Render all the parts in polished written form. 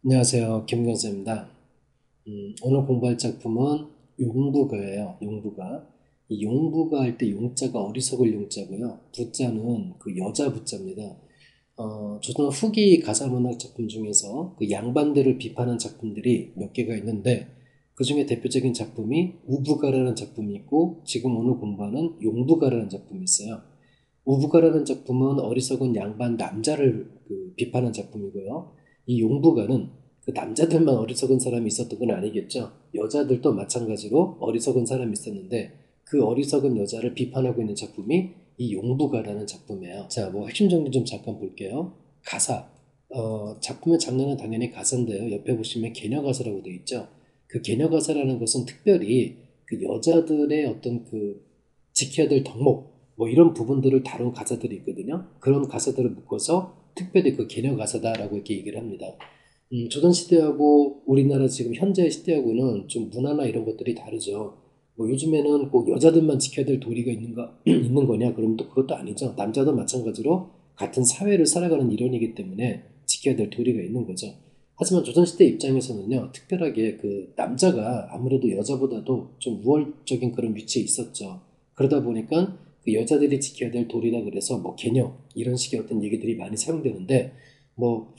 안녕하세요. 김경수입니다. 오늘 공부할 작품은 용부가예요. 용부가. 이 용부가 할 때 용자가 어리석을 용자고요. 부자는 그 여자 부자입니다. 조선 후기 가사문학 작품 중에서 그 양반들을 비판한 작품들이 몇 개가 있는데 그 중에 대표적인 작품이 우부가라는 작품이 있고 지금 오늘 공부하는 용부가라는 작품이 있어요. 우부가라는 작품은 어리석은 양반 남자를 비판한 작품이고요. 이 용부가는 그 남자들만 어리석은 사람이 있었던 건 아니겠죠. 여자들도 마찬가지로 어리석은 사람이 있었는데 그 어리석은 여자를 비판하고 있는 작품이 이 용부가라는 작품이에요. 자, 뭐 핵심 정리 좀 잠깐 볼게요. 가사. 작품의 장르는 당연히 가사인데요. 옆에 보시면 개녀가사라고 되어 있죠. 그 개녀가사라는 것은 특별히 그 여자들의 어떤 그 지켜야 될 덕목, 뭐 이런 부분들을 다룬 가사들이 있거든요. 그런 가사들을 묶어서 특별히 그 개녀 가사다라고 이렇게 얘기를 합니다. 조선시대하고 우리나라 지금 현재 시대하고는 좀 문화나 이런 것들이 다르죠. 뭐 요즘에는 꼭 여자들만 지켜야 될 도리가 있는 거냐? 그러면 또 그것도 아니죠. 남자도 마찬가지로 같은 사회를 살아가는 일원이기 때문에 지켜야 될 도리가 있는 거죠. 하지만 조선시대 입장에서는요, 특별하게 그 남자가 아무래도 여자보다도 좀 우월적인 그런 위치에 있었죠. 그러다 보니까 그 여자들이 지켜야 될 도리라 그래서 뭐 개념 이런 식의 어떤 얘기들이 많이 사용되는데 뭐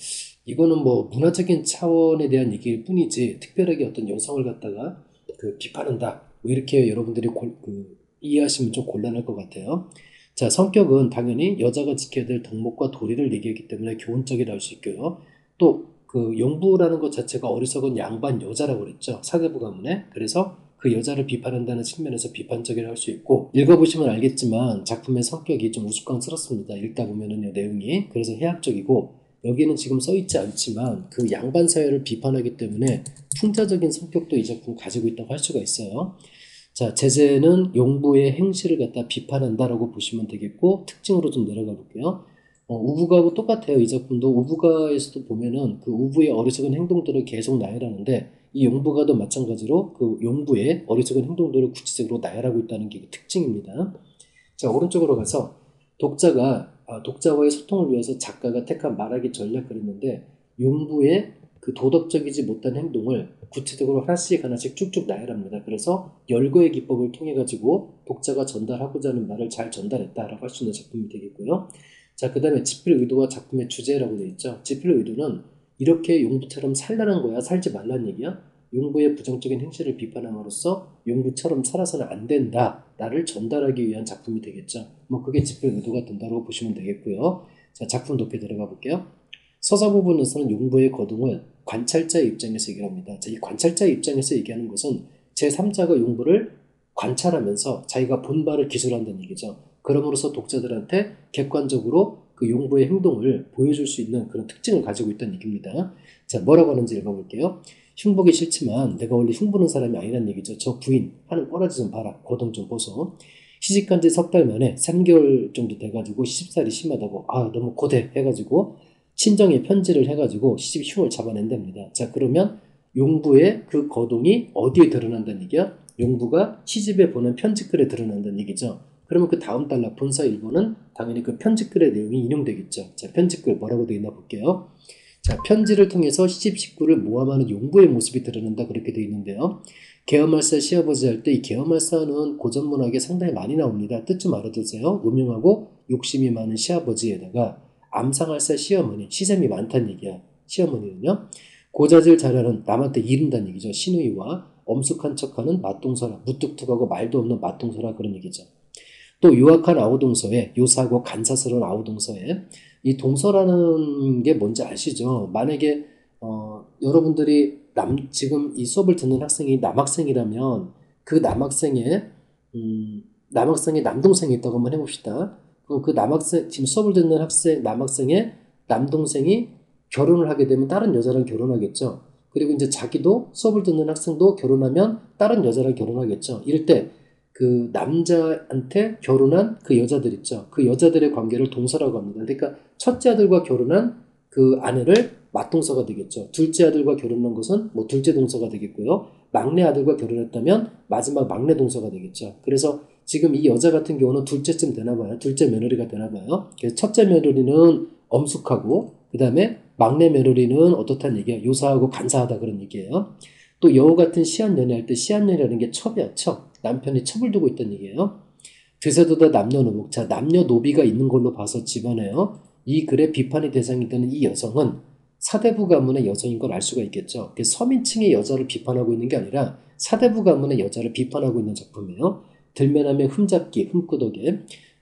이거는 뭐 문화적인 차원에 대한 얘기일 뿐이지 특별하게 어떤 여성을 갖다가 그 비판한다 뭐 이렇게 여러분들이 이해하시면 좀 곤란할 것 같아요. 자, 성격은 당연히 여자가 지켜야 될 덕목과 도리를 얘기하기 때문에 교훈적이라 할 수 있고요. 또 그 용부라는 것 자체가 어리석은 양반 여자라고 그랬죠. 사대부 가문에. 그래서 그 여자를 비판한다는 측면에서 비판적이라 할 수 있고, 읽어보시면 알겠지만 작품의 성격이 좀 우스꽝스럽습니다. 읽다 보면은 내용이. 그래서 해학적이고, 여기는 지금 써있지 않지만 그 양반 사회를 비판하기 때문에 풍자적인 성격도 이 작품 가지고 있다고 할 수가 있어요. 자, 제재는 용부의 행실을 갖다 비판한다라고 보시면 되겠고, 특징으로 좀 내려가 볼게요. 우부가하고 똑같아요. 이 작품도 우부가에서도 보면은 그 우부의 어리석은 행동들을 계속 나열하는데 이 용부가도 마찬가지로 그 용부의 어리석은 행동들을 구체적으로 나열하고 있다는 게 특징입니다. 자, 오른쪽으로 가서 독자와의 소통을 위해서 작가가 택한 말하기 전략을 했는데 용부의 그 도덕적이지 못한 행동을 구체적으로 하나씩 쭉쭉 나열합니다. 그래서 열거의 기법을 통해 가지고 독자가 전달하고자 하는 말을 잘 전달했다라고 할 수 있는 작품이 되겠고요. 자, 그 다음에 지필 의도와 작품의 주제라고 되어 있죠. 지필 의도는 이렇게 용부처럼 살라는 거야, 살지 말라는 얘기야. 용부의 부정적인 행실을 비판함으로써 용부처럼 살아서는 안 된다. 나를 전달하기 위한 작품이 되겠죠. 뭐 그게 지필 의도가 된다고 보시면 되겠고요. 자, 작품 높이 들어가 볼게요. 서사 부분에서는 용부의 거동을 관찰자의 입장에서 얘기를 합니다. 자, 이 관찰자의 입장에서 얘기하는 것은 제3자가 용부를 관찰하면서 자기가 본 바를 기술한다는 얘기죠. 그럼으로써 독자들한테 객관적으로 그 용부의 행동을 보여줄 수 있는 그런 특징을 가지고 있다는 얘기입니다. 자, 뭐라고 하는지 읽어볼게요. 흉보기 싫지만 내가 원래 흉보는 사람이 아니란 얘기죠. 저 부인 하는 꼬라지 좀 봐라. 고동 좀 보소. 시집간 지 석 달 만에 3개월 정도 돼가지고 시집살이 심하다고 너무 고대 해가지고 친정에 편지를 해가지고 시집 흉을 잡아낸답니다. 자, 그러면 용부의 그 거동이 어디에 드러난다는 얘기야? 용부가 시집에 보낸 편지글에 드러난다는 얘기죠. 그러면 그 다음 달락 본사 일부는 당연히 그 편지글의 내용이 인용되겠죠. 자, 편지글 뭐라고 되어 있나 볼게요. 자, 편지를 통해서 시집 식구를 모함하는 용부의 모습이 드러난다 그렇게 되어 있는데요. 개엄말사 시아버지 할 때 이 개엄말사는 고전 문학에 상당히 많이 나옵니다. 뜻 좀 알아두세요. 음흉하고 욕심이 많은 시아버지에다가 암상할사 시어머니, 시샘이 많다는 얘기야. 시어머니는요. 고자질 잘하는 남한테 이른다는 얘기죠. 시누이와 엄숙한 척하는 맞동서라, 무뚝뚝하고 말도 없는 맞동서라 그런 얘기죠. 또 유학한 아우동서에 요사고 간사스러운 아우동서에 이 동서라는 게 뭔지 아시죠? 만약에 여러분들이 지금 이 수업을 듣는 학생이 남학생이라면 그 남학생의 남동생이 있다고 한번 해봅시다. 그럼 그 남학생 지금 수업을 듣는 남학생의 남동생이 결혼을 하게 되면 다른 여자랑 결혼하겠죠. 그리고 이제 자기도 수업을 듣는 학생도 결혼하면 다른 여자랑 결혼하겠죠. 이럴 때 그 남자한테 결혼한 그 여자들 있죠. 그 여자들의 관계를 동서라고 합니다. 그러니까 첫째 아들과 결혼한 그 아내를 맏동서가 되겠죠. 둘째 아들과 결혼한 것은 뭐 둘째 동서가 되겠고요. 막내 아들과 결혼했다면 마지막 막내 동서가 되겠죠. 그래서 지금 이 여자 같은 경우는 둘째쯤 되나 봐요. 둘째 며느리가 되나 봐요. 그래서 첫째 며느리는 엄숙하고 그 다음에 막내 며느리는 어떻다는 얘기야? 요사하고 간사하다 그런 얘기예요. 또 여우 같은 시한 연애할 때 시한연애라는 게 첩이야, 첩. 남편이 첩을 두고 있다는 얘기예요. 드세도다 남녀노복. 자, 남녀노비가 있는 걸로 봐서 집어내요. 이 글의 비판의 대상이 되는 이 여성은 사대부 가문의 여성인 걸 알 수가 있겠죠. 서민층의 여자를 비판하고 있는 게 아니라 사대부 가문의 여자를 비판하고 있는 작품이에요. 들매남의 흠잡기, 흠구덕에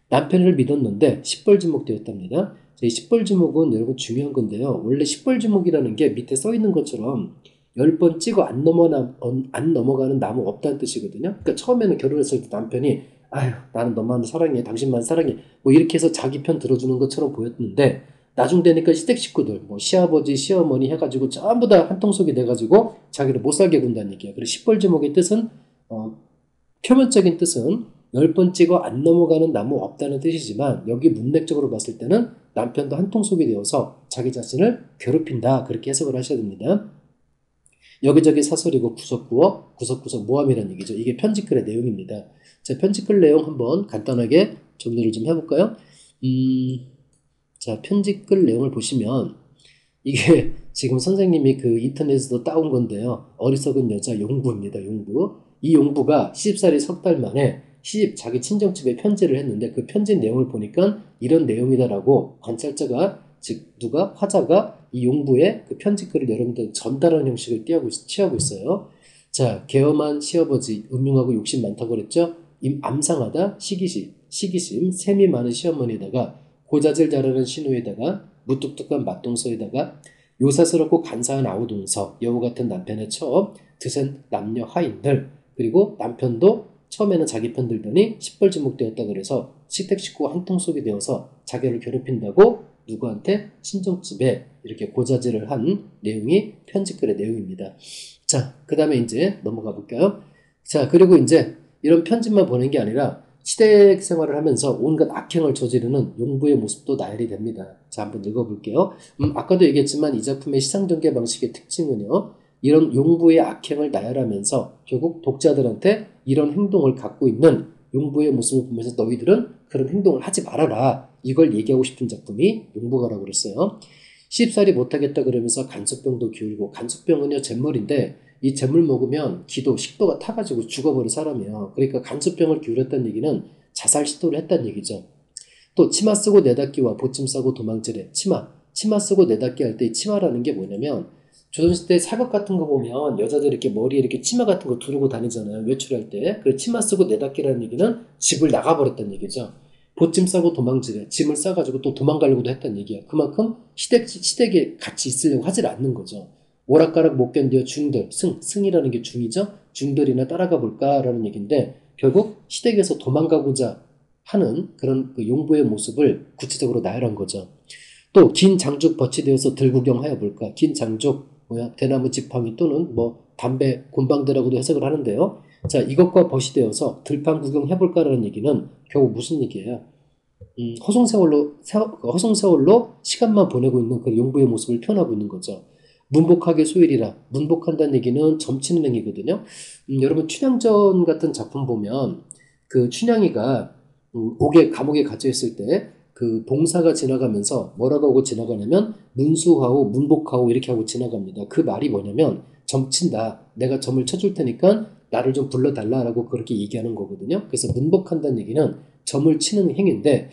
남편을 믿었는데 십벌지목되었답니다. 이 십벌지목은 여러분 중요한 건데요. 원래 십벌지목이라는 게 밑에 써 있는 것처럼 10번 찍어 안 넘어가는 나무 없다는 뜻이거든요. 그러니까 처음에는 결혼했을 때 남편이 아휴 나는 너만 사랑해 당신만 사랑해 뭐 이렇게 해서 자기 편 들어주는 것처럼 보였는데 나중 되니까 시댁 식구들 뭐 시아버지 시어머니 해가지고 전부 다 한통속이 돼가지고 자기를 못 살게 군다는 얘기야. 그래서 십벌지목의 뜻은 표면적인 뜻은 10번 찍어 안 넘어가는 나무 없다는 뜻이지만 여기 문맥적으로 봤을 때는 남편도 한통속이 되어서 자기 자신을 괴롭힌다 그렇게 해석을 하셔야 됩니다. 여기저기 사설이고 구석구어 구석구석 모함이라는 얘기죠. 이게 편집글의 내용입니다. 자, 편집글 내용 한번 간단하게 정리를 좀 해볼까요? 자, 편집글 내용을 보시면 이게 지금 선생님이 그 인터넷에서 따온 건데요. 어리석은 여자 용부입니다. 용부. 이 용부가 시집살이 석 달 만에 시집 자기 친정집에 편지를 했는데 그 편지 내용을 보니까 이런 내용이다라고 관찰자가 즉 누가 화자가 이 용부의 그 편집글을 여러분들 전달하는 형식을 취하고 있어요. 자, 개엄한 시아버지 음흉하고 욕심 많다고 그랬죠. 암상하다 시기심 셈이 많은 시어머니에다가 고자질 잘하는 신우에다가 무뚝뚝한 맞동서에다가 요사스럽고 간사한 아우동서 여우 같은 남편의 첩 드센 남녀 하인들 그리고 남편도 처음에는 자기 편 들더니 십벌지목되었다 그래서 시댁 식구 한통속이 되어서 자기를 괴롭힌다고 누구한테 친정집에 이렇게 고자질을 한 내용이 편집글의 내용입니다. 자, 그 다음에 이제 넘어가 볼까요? 자, 그리고 이제 이런 편집만 보낸 게 아니라 시댁 생활을 하면서 온갖 악행을 저지르는 용부의 모습도 나열이 됩니다. 자, 한번 읽어볼게요. 아까도 얘기했지만 이 작품의 시상전개 방식의 특징은요. 이런 용부의 악행을 나열하면서 결국 독자들한테 이런 행동을 갖고 있는 용부의 모습을 보면서 너희들은 그런 행동을 하지 말아라. 이걸 얘기하고 싶은 작품이 용부가라고 그랬어요. 시집살이 못하겠다 그러면서 간수병도 기울고 간수병은요 잿물인데 이 잿물 먹으면 기도 식도가 타가지고 죽어버린 사람이에요. 그러니까 간수병을 기울였다는 얘기는 자살 시도를 했다는 얘기죠. 또 치마 쓰고 내닫기와 보침 싸고 도망치래. 치마 쓰고 내닫기 할 때 이 치마라는 게 뭐냐면 조선시대 사극 같은 거 보면 여자들 이렇게 머리에 이렇게 치마 같은 거 두르고 다니잖아요. 외출할 때. 그래서 치마 쓰고 내닫기라는 얘기는 집을 나가버렸다는 얘기죠. 보침 싸고 도망치래. 짐을 싸가지고 또 도망가려고도 했다는 얘기야. 그만큼 시댁에 같이 있으려고 하질 않는 거죠. 오락가락 못 견뎌 중들, 승이라는 게 중이죠. 중들이나 따라가 볼까라는 얘기인데 결국 시댁에서 도망가고자 하는 그런 그 용부의 모습을 구체적으로 나열한 거죠. 또 긴 장죽 벗이 되어서 들구경하여 볼까. 긴 장죽 대나무 지팡이 또는 뭐 담배 곤방대라고도 해석을 하는데요. 자, 이것과 벗이 되어서 들판 구경해볼까라는 얘기는 결국 무슨 얘기예요? 허송세월로 시간만 보내고 있는 그 용부의 모습을 표현하고 있는 거죠. 문복하게 소일이라. 문복한다는 얘기는 점치는 행위거든요. 여러분 춘향전 같은 작품 보면 그 춘향이가 감옥에 갇혀 있을 때 그 봉사가 지나가면서 뭐라고 하고 지나가냐면 문수하고 문복하고 이렇게 하고 지나갑니다. 그 말이 뭐냐면 점친다. 내가 점을 쳐줄 테니까 나를 좀 불러달라라고 그렇게 얘기하는 거거든요. 그래서 문복한다는 얘기는 점을 치는 행위인데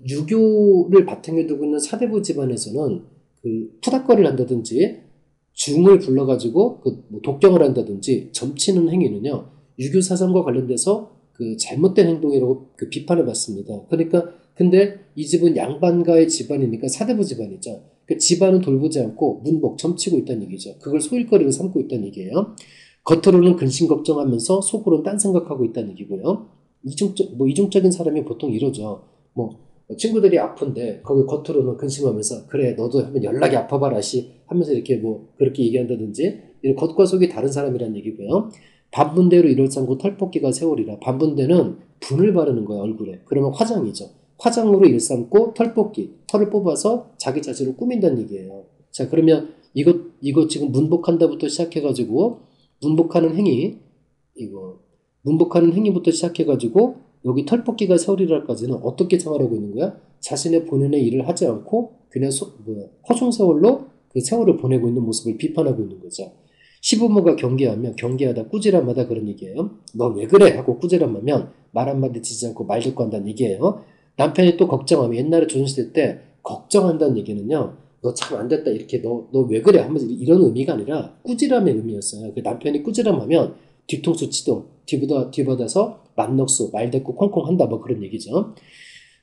유교를 바탕에 두고 있는 사대부 집안에서는 그 푸닥거리를 한다든지 중을 불러가지고 뭐 독경을 한다든지 점치는 행위는요 유교 사상과 관련돼서 그 잘못된 행동이라고 그 비판을 받습니다. 그러니까 근데 이 집은 양반가의 집안이니까 사대부 집안이죠. 그 집안은 돌보지 않고 문복 점치고 있다는 얘기죠. 그걸 소일거리로 삼고 있다는 얘기예요. 겉으로는 근심 걱정하면서 속으로는 딴 생각하고 있다는 얘기고요. 이중적인 사람이 보통 이러죠. 친구들이 아픈데 거기 겉으로는 근심하면서 그래 너도 한번 연락이 아파봐라 하면서 이렇게 그렇게 얘기한다든지 이런 겉과 속이 다른 사람이라는 얘기고요. 반분대로 일월삼고 털뽑기가 세월이라. 반분대는 분을 바르는 거야 얼굴에. 그러면 화장이죠. 화장으로 일삼고 털뽑기 털을 뽑아서 자기 자신을 꾸민다는 얘기예요. 자, 그러면 이거 지금 문복한다부터 시작해가지고 문복하는 행위부터 시작해가지고 여기 털뽑기가 세월이라까지는 어떻게 생활하고 있는 거야? 자신의 본연의 일을 하지 않고 그냥 허송세월로 그 세월을 보내고 있는 모습을 비판하고 있는 거죠. 시부모가 경계하다 꾸지람하다 그런 얘기예요. 너 왜 그래? 하고 꾸지람하면 말 한마디 듣지 않고 말 듣고 한다는 얘기예요. 남편이 또 걱정하면 옛날에 조선시대 때 걱정한다는 얘기는요. 너 참 안 됐다 이렇게 너 왜 그래? 하면서 이런 의미가 아니라 꾸지람의 의미였어요. 그 남편이 꾸지람하면 뒤통수 치도 뒤받아서 맞넉수 말대꾸 콩콩 한다 뭐 그런 얘기죠.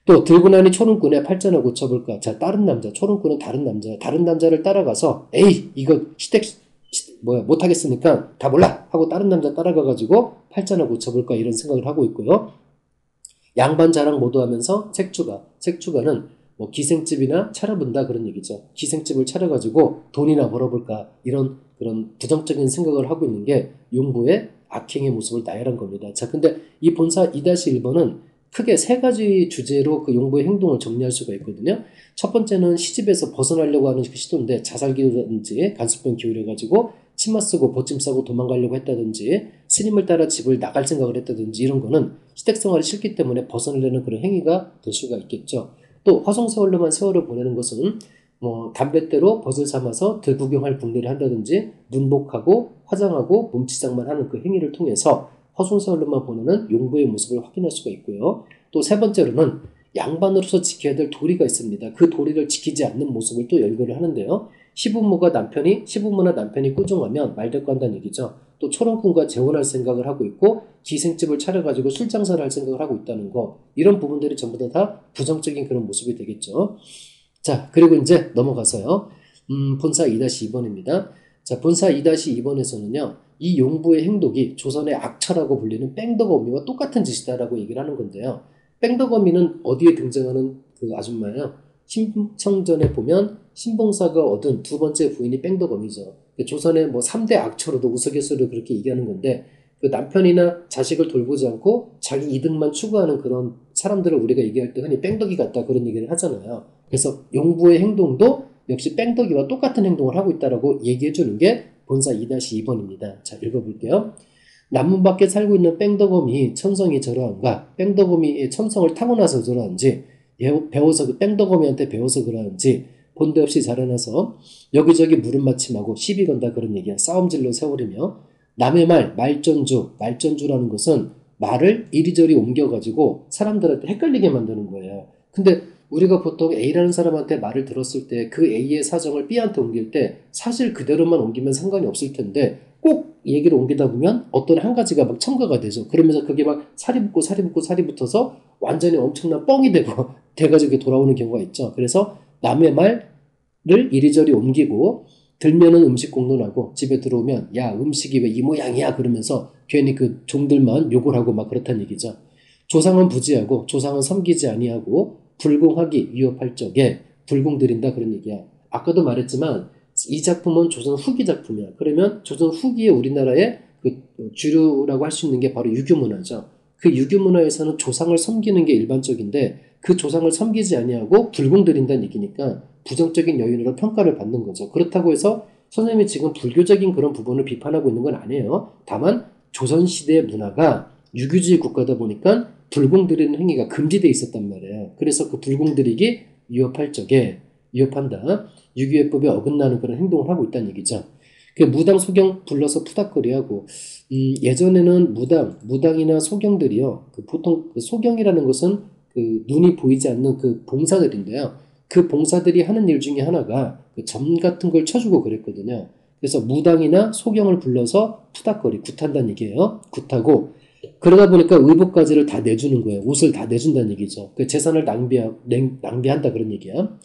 또 들고 나니 초롱꾼의 팔자나 고쳐볼까. 자, 다른 남자 초롱꾼은 다른 남자를 따라가서 에이 이거 못하겠으니까 다 몰라 하고 다른 남자 따라가가지고 팔자나 고쳐볼까 이런 생각을 하고 있고요. 양반 자랑 모두 하면서 색주가는 뭐 기생집이나 차려본다 그런 얘기죠. 기생집을 차려가지고 돈이나 벌어볼까 이런 그런 부정적인 생각을 하고 있는 게 용부의 악행의 모습을 나열한 겁니다. 자, 근데 이 본사 2-1번은 크게 세 가지 주제로 그 용부의 행동을 정리할 수가 있거든요. 첫 번째는 시집에서 벗어나려고 하는 그 시도인데 자살기도라든지 간수병 기울여가지고 치마 쓰고 보찜 싸고 도망가려고 했다든지 스님을 따라 집을 나갈 생각을 했다든지 이런 거는 시댁생활이 싫기 때문에 벗어나려는 그런 행위가 될 수가 있겠죠. 또 화성세월로만 세월을 보내는 것은 뭐 담뱃대로 벗을 삼아서 들구경할 궁리를 한다든지 문복하고 화장하고 몸치장만 하는 그 행위를 통해서 화성세월로만 보내는 용부의 모습을 확인할 수가 있고요. 또 세 번째로는 양반으로서 지켜야 될 도리가 있습니다. 그 도리를 지키지 않는 모습을 또 열거를 하는데요. 시부모나 남편이 꾸중하면 말대꾸 한다는 얘기죠. 또 초롱꾼과 재혼할 생각을 하고 있고 기생집을 차려가지고 술 장사를 할 생각을 하고 있다는 거 이런 부분들이 전부 다 부정적인 그런 모습이 되겠죠. 자, 그리고 이제 넘어가서요. 본사 2-2번입니다. 자, 본사 2-2번에서는요. 이 용부의 행동이 조선의 악처라고 불리는 뺑덕어미와 똑같은 짓이다라고 얘기를 하는 건데요. 뺑덕어미는 어디에 등장하는 그 아줌마예요. 신청전에 보면 신봉사가 얻은 두 번째 부인이 뺑덕어미죠. 조선의 뭐 3대 악처로도 우스갯소리로 그렇게 얘기하는 건데 그 남편이나 자식을 돌보지 않고 자기 이득만 추구하는 그런 사람들을 우리가 얘기할 때 흔히 뺑덕이 같다 그런 얘기를 하잖아요. 그래서 용부의 행동도 역시 뺑덕이와 똑같은 행동을 하고 있다라고 얘기해 주는 게 본사 2-2번입니다. 자, 읽어볼게요. 남문 밖에 살고 있는 뺑덕어미 천성이 저러한가 뺑덕어미의 천성을 타고나서 저러한지 배워서 뺑덕어미한테 배워서 그러한지 본데 없이 자라나서 여기저기 물음 맞춤하고 시비 건다 그런 얘기야. 싸움질로 세월이며 남의 말전주라는 것은 말을 이리저리 옮겨가지고 사람들한테 헷갈리게 만드는 거예요. 근데 우리가 보통 A라는 사람한테 말을 들었을 때 그 A의 사정을 B한테 옮길 때 사실 그대로만 옮기면 상관이 없을 텐데 꼭 얘기를 옮기다 보면 어떤 한 가지가 막 첨가가 되죠. 그러면서 그게 막 살이 붙어서 완전히 엄청난 뻥이 돼가지고 돌아오는 경우가 있죠. 그래서 남의 말을 이리저리 옮기고 들면은 음식 공론하고 집에 들어오면 야 음식이 왜 이 모양이야 그러면서 괜히 그 종들만 욕을 하고 막 그렇다는 얘기죠. 조상은 부지하고 조상은 섬기지 아니하고 불공하기 위협할 적에 불공들인다 그런 얘기야. 아까도 말했지만 이 작품은 조선 후기 작품이야. 그러면 조선 후기에 우리나라의 그 주류라고 할 수 있는 게 바로 유교문화죠. 그 유교문화에서는 조상을 섬기는 게 일반적인데 그 조상을 섬기지 아니하고 불공들인다는 얘기니까 부정적인 요인으로 평가를 받는 거죠. 그렇다고 해서 선생님이 지금 불교적인 그런 부분을 비판하고 있는 건 아니에요. 다만 조선시대 문화가 유교주의 국가다 보니까 불공들이는 행위가 금지되어 있었단 말이에요. 그래서 그 불공들이기 위협할 적에 위협한다. 유교예법에 어긋나는 그런 행동을 하고 있다는 얘기죠. 그 무당 소경 불러서 푸닥거리하고 예전에는 무당이나 소경들이요. 그 보통 그 소경이라는 것은 그 눈이 보이지 않는 그 봉사들인데요. 그 봉사들이 하는 일 중에 하나가 그 점 같은 걸 쳐주고 그랬거든요. 그래서 무당이나 소경을 불러서 푸닥거리 굿한다는 얘기예요. 굿하고 그러다 보니까 의복가지를 다 내주는 거예요. 옷을 다 내준다는 얘기죠. 그 재산을 낭비한다 그런 얘기야.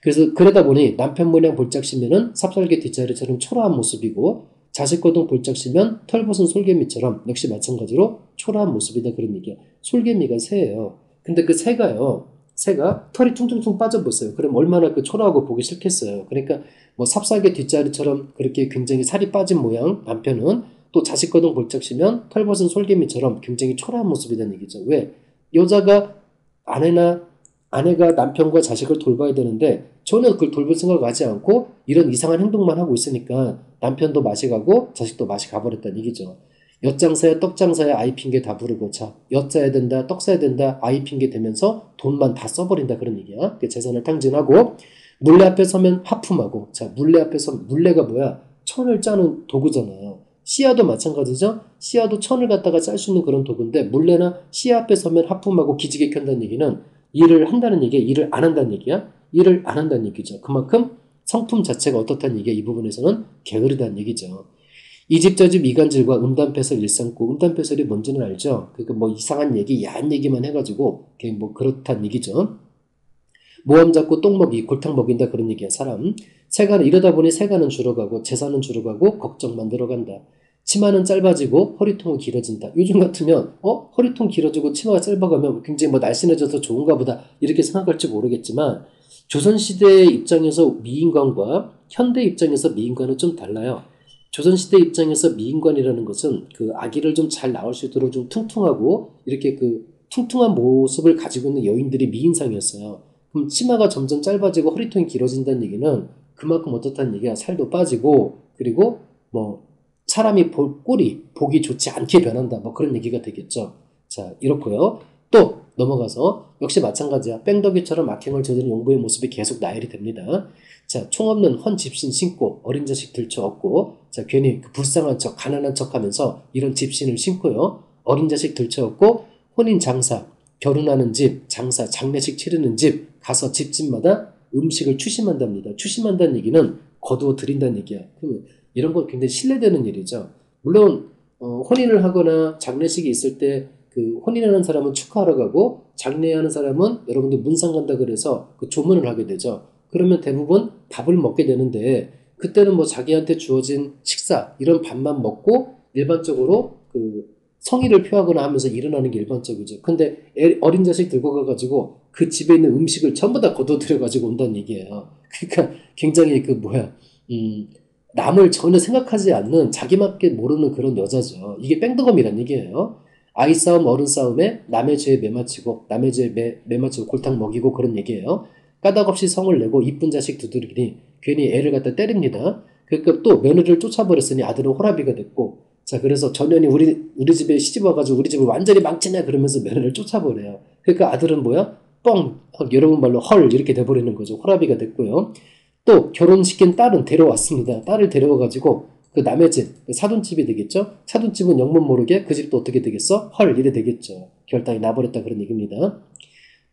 그래서 그러다 보니 남편 모양 볼짝 시면은 삽살개 뒷자리처럼 초라한 모습이고 자식 거동 볼짝 시면 털벗은 솔개미처럼 역시 마찬가지로 초라한 모습이다 그런 얘기야. 솔개미가 새예요. 근데 그 새가 털이 퉁퉁퉁 빠져보세요. 그럼 얼마나 그 초라하고 보기 싫겠어요. 그러니까 뭐 삽살개 뒷자리처럼 그렇게 굉장히 살이 빠진 모양 남편은 또 자식 거동 볼짝 시면 털벗은 솔개미처럼 굉장히 초라한 모습이라는 얘기죠. 왜? 여자가 아내가 남편과 자식을 돌봐야 되는데 전혀 그걸 돌볼 생각을 하지 않고 이런 이상한 행동만 하고 있으니까 남편도 맛이 가고 자식도 맛이 가버렸다는 얘기죠. 엿장사야 떡장사야 아이 핑계 다 부르고 자 엿사야 된다 떡 사야 된다 아이 핑계 대면서 돈만 다 써버린다 그런 얘기야. 재산을 탕진하고 물레 앞에 서면 하품하고. 자, 물레 앞에 서면, 물레가 뭐야? 천을 짜는 도구잖아요. 씨앗도 마찬가지죠. 씨앗도 천을 갖다가 짤 수 있는 그런 도구인데, 물레나 씨앗 앞에 서면 하품하고 기지개 켠다는 얘기는 일을 한다는 얘기야? 일을 안 한다는 얘기야? 일을 안 한다는 얘기죠. 그만큼 성품 자체가 어떻다는 얘기야? 이 부분에서는 게으르다는 얘기죠. 이 집 저 집 이간질과 음담패설 일삼고. 음담패설이 뭔지는 알죠? 그러니까 뭐 이상한 얘기, 야한 얘기만 해가지고 그냥 뭐 그렇다는 얘기죠. 모험 잡고 똥 먹이, 골탕 먹인다 그런 얘기야, 사람. 세가는 이러다 보니 세가는 줄어가고 재산은 줄어가고 걱정만 늘어간다. 치마는 짧아지고 허리통은 길어진다. 요즘 같으면 허리통 길어지고 치마가 짧아가면 굉장히 뭐 날씬해져서 좋은가 보다 이렇게 생각할지 모르겠지만, 조선시대 입장에서 미인관과 현대 입장에서 미인관은 좀 달라요. 조선시대 입장에서 미인관이라는 것은 그 아기를 좀 잘 낳을 수 있도록 좀 퉁퉁하고 이렇게 그 퉁퉁한 모습을 가지고 있는 여인들이 미인상이었어요. 그럼 치마가 점점 짧아지고 허리통이 길어진다는 얘기는 그만큼 어떻다는 얘기야. 살도 빠지고, 그리고 뭐 사람이 볼 꼴이 보기 좋지 않게 변한다. 뭐 그런 얘기가 되겠죠. 자, 이렇고요. 또 넘어가서 역시 마찬가지야. 뺑덕이처럼 악행을 저지른 용부의 모습이 계속 나열이 됩니다. 자, 총 없는 헌 집신 신고 어린 자식 들쳐 얻고. 자, 괜히 그 불쌍한 척 가난한 척 하면서 이런 집신을 신고요. 어린 자식 들쳐 얻고 혼인 장사, 결혼하는 집, 장사, 장례식 치르는 집 가서 집집마다 음식을 추심한답니다. 추심한다는 얘기는 거두어 드린다는 얘기야. 그러면 이런 건 굉장히 신뢰되는 일이죠. 물론 혼인을 하거나 장례식이 있을 때 그 혼인하는 사람은 축하하러 가고, 장례하는 사람은 여러분들 문상 간다 그래서 그 조문을 하게 되죠. 그러면 대부분 밥을 먹게 되는데, 그때는 뭐 자기한테 주어진 식사 이런 밥만 먹고 일반적으로 그 성의를 표하거나 하면서 일어나는 게 일반적이죠. 근데 어린 자식 들고 가가지고 그 집에 있는 음식을 전부 다 거둬들여가지고 온다는 얘기예요. 그러니까 굉장히 그 뭐야, 남을 전혀 생각하지 않는, 자기밖에 모르는 그런 여자죠. 이게 뺑덕엄이란 얘기예요. 아이 싸움, 어른 싸움에 남의 죄에 매맞히고, 남의 죄에 매맞히고 골탕 먹이고 그런 얘기예요. 까닭없이 성을 내고 이쁜 자식 두드리니 괜히 애를 갖다 때립니다. 그러니까 또 며느리를 쫓아버렸으니 아들은 호라비가 됐고. 자, 그래서 전현이 우리 집에 시집 와가지고 우리 집을 완전히 망치네 그러면서 며느리를 쫓아버려요. 그러니까 아들은 뭐야? 뻥, 여러분 말로 헐 이렇게 돼버리는 거죠. 호라비가 됐고요. 또 결혼시킨 딸은 데려왔습니다. 딸을 데려와가지고 그 남의 집, 사돈집이 되겠죠? 사돈집은 영문 모르게 그 집도 어떻게 되겠어? 헐 이래 되겠죠. 결단이 나버렸다 그런 얘기입니다.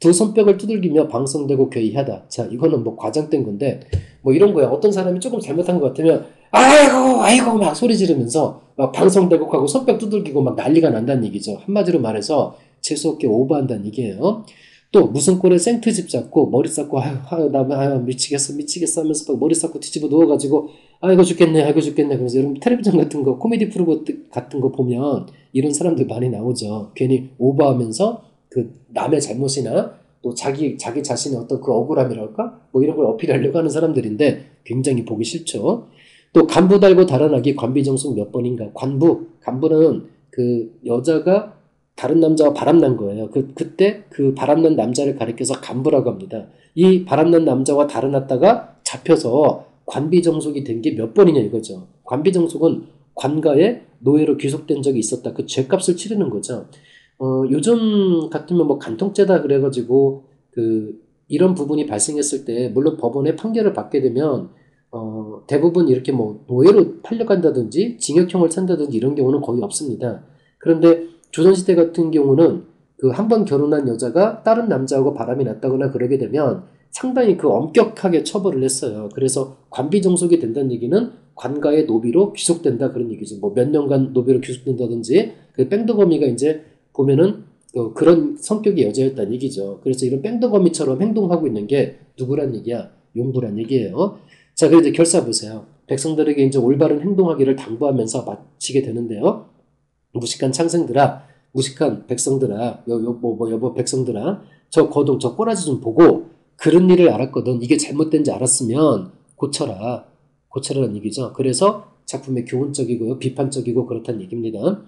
두 손뼉을 두들기며 방성되고 괴이하다. 자, 이거는 뭐 과장된 건데 뭐 이런 거야. 어떤 사람이 조금 잘못한 것 같으면 아이고 아이고 막 소리 지르면서 막 방성되고 하고 손뼉 두들기고 막 난리가 난다는 얘기죠. 한마디로 말해서 재수없게 오버한다는 얘기예요. 또 무슨 꼴에 생트집 잡고 머리 쌓고 아유 미치겠어 하면서 막 머리 쌓고 뒤집어 누워가지고 아이고 죽겠네 그러면서 여러분 텔레비전 같은 거 코미디 프로 같은 거 보면 이런 사람들 많이 나오죠. 괜히 오버하면서 그 남의 잘못이나 또 자기 자신의 어떤 그 억울함이랄까 뭐 이런 걸 어필하려고 하는 사람들인데 굉장히 보기 싫죠. 또 간부 달고 달아나기 관비정숙 몇 번인가. 간부는 그 여자가 다른 남자와 바람난 거예요. 그때 그 바람난 남자를 가리켜서 간부라고 합니다. 이 바람난 남자와 달아났다가 잡혀서 관비정숙이 된 게 몇 번이냐 이거죠. 관비정숙은 관가에 노예로 귀속된 적이 있었다. 그 죄값을 치르는 거죠. 요즘 같으면 뭐 간통죄다 그래가지고 이런 부분이 발생했을 때 물론 법원에 판결을 받게 되면 대부분 이렇게 뭐 노예로 팔려간다든지 징역형을 찬다든지 이런 경우는 거의 없습니다. 그런데 조선시대 같은 경우는 그 한 번 결혼한 여자가 다른 남자하고 바람이 났다거나 그러게 되면 상당히 그 엄격하게 처벌을 했어요. 그래서 관비정속이 된다는 얘기는 관가의 노비로 귀속된다 그런 얘기죠. 뭐 몇 년간 노비로 귀속된다든지 그 뺑덕어미가 이제 보면은 그런 성격의 여자였다는 얘기죠. 그래서 이런 뺑덕어미처럼 행동하고 있는 게 누구란 얘기야? 용부란 얘기예요. 자, 그래서 결사 보세요. 백성들에게 이제 올바른 행동하기를 당부하면서 마치게 되는데요. 무식한 창생들아, 무식한 백성들아, 여보 백성들아, 저 거동, 저 꼬라지 좀 보고 그런 일을 알았거든. 이게 잘못된지 알았으면 고쳐라는 얘기죠. 그래서 작품의 교훈적이고요, 비판적이고 그렇다는 얘기입니다.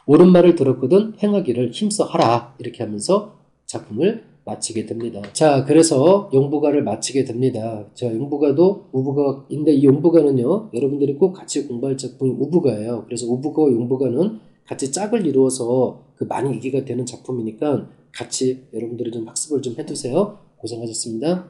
옳은 말을 들었거든 행하기를 힘써 하라 이렇게 하면서 작품을 마치게 됩니다. 자, 그래서 용부가를 마치게 됩니다. 자, 용부가도 우부가인데 이 용부가는요 여러분들이 꼭 같이 공부할 작품이 우부가예요. 그래서 우부가와 용부가는 같이 짝을 이루어서 그 많이 얘기가 되는 작품이니까 같이 여러분들이 좀 학습을 좀 해두세요. 고생하셨습니다.